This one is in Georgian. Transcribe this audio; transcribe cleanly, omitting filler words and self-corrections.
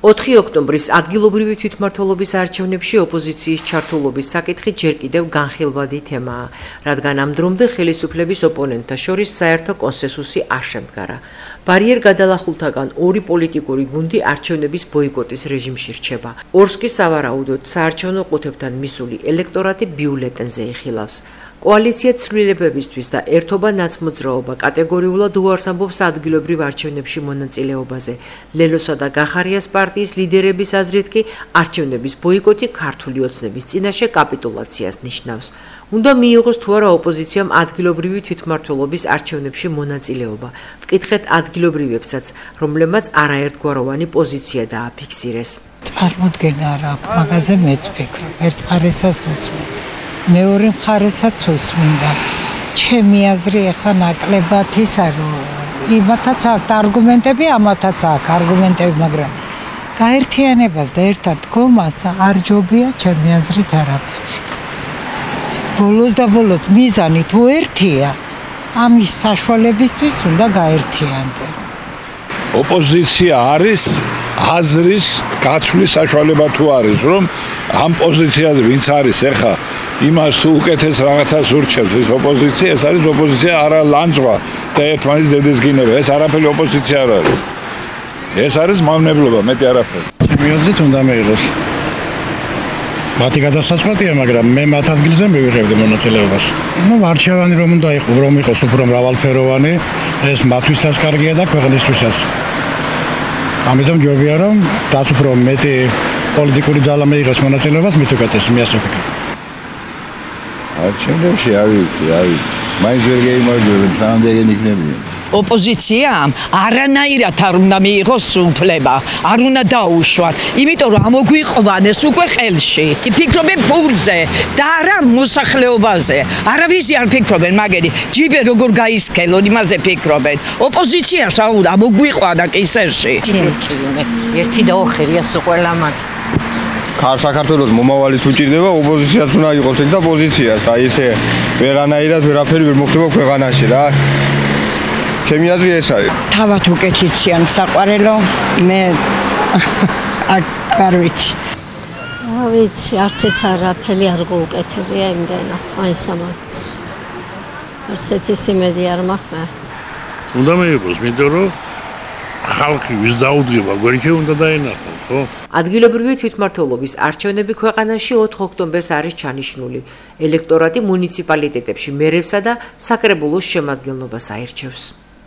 4 ოქტომბრის ადგილობრივი თვითმმართველობის არჩევნებში ოპოზიციის ჩართულობის საკითხი ჯერ კიდევ განხილვადი თემაა, რადგან ამ დრომდე ხელისუფლების ოპონენტთა შორის საერთო კონსენსუსი არ შემდგარა. ბარიერ გადალახულთაგან ორი პოლიტიკური გუნდი არჩევნების ბოიკოტის რეჟიმში რჩება. ორს კი სავარაუდოდ საარჩევნო ყუთებთან მისული ელექტორატი ბიულეტენზე იხილავს. კოალიცია ცვლილებებისთვის და ერთობა ნაცმოძრაობა კატეგორიულად უარს ამბობს ადგილობრივ არჩევნებში მონაწილეობაზე. ლელოსა და გახარიას პარტიის ლიდერების აზრით კი არჩევნების ბოიკოტი ქართული ოცნების წინაშე კაპიტულაციას ნიშნავს. უნდა მიიღოს თუ არა ოპოზიციამ ადგილობრივი თვითმმართველობის არჩევნებში მონაწილეობა. ვკითხეთ ადგილობრივებსაც, რომლებმაც არაერთგვაროვანი პოზიცია დააფიქსირეს. წარმოდგენა არ აქვს, მაგაზე მეც ვფიქრობ. ერთ მხარესაც უსმენ. მეორე მხარესაც უსმინდა. ჩემი აზრი ახლა ნაკლებად ისა რომ იმათაც აქვს არგუმენტები, ამათაც აქვს არგუმენტები, მაგრამ გაერთიანებას და ერთად დგომას არ ჯობია ჩემი აზრით არაფერი. ბოლოს და ბოლოს მიზანი თუ ერთია, ამის საშუალებისთვის უნდა გაერთიანდნენ. ოპოზიცია არის აზრის გაცვლის საშუალება თუ არის, რომ ამ პოზიციაზე ვინც არის ახლა იმას თუ უკეთეს რაღაცას ურჩევს ეს ოპოზიცია, ეს არის ოპოზიცია არა ლანძღვა და ერთმანეთის დედესგინება, ეს არაფერი ოპოზიცია არ არის. ეს არის მავნებლობა, მეტი არაფერი. ჩემი აზრით უნდა მიიღოს. მათი გადასაწყვეტია, მაგრამ მე მათ ადგილზე მივიღებდი მონაწილეობას. არჩევანი რომ უნდა იყოს უფრო მრავალფეროვანი, ეს მათთვისაც კარგია და ქვეყნისთვისაც. ამიტომ ჯობია რომ რაც უფრო მეტი პოლიტიკური ძალა მიიღოს მონაწილეობას, მით უკეთესი მიასოფიქრე. არჩევნებში არ ვიცი, მაინც ვერ გეიმარჯვებენ, სამდენ იქნებიან. ოპოზიციამ არანაირად არ უნდა მიიღოს სრულთლება, არ უნდა დაუშვან, იმიტომ რომ ამოგვიყვანეს უკვე ხელში. ფიქრობენ ფულზე და არა მოსახლეობაზე. არავისი არ ფიქრობენ, მაგერი ჯიბე როგორ გაისქელონ, იმაზე ფიქრობენ. ოპოზიციას არ უნდა ამოგვიყვანა კისერში. ერთი და ოხერია ყველა მათ. საქართველოს მომავალი თუ ჭირდება, ოპოზიციაც უნდა იყოს და პოზიციას. აი ესე ვერანაირად ვერაფერი ვერ მოხდება ქვეყანაში რა. ჩემი აზრი ეს არის. თავად უკეთიციან საყვარელო, მე არ ვიცი. ვიცი, არც ეც არაფერი არ გუკეთებია იმდენად, მაინც ამაც. არცეთი სიმედი არ მაქვს. უნდა მიიღოს, იმიტომ რომ ხალხი ვის დაუდგება, გვერდში უნდა დაენახოს, ხო? ადგილობრივი თვითმმართველობის არჩევნები ქვეყანაში 4 ოქტომბერს არის ჩანიშნული. ელექტორატი მუნიციპალიტეტებში მერებსა და საკრებულოს შემადგენლობას აირჩევს.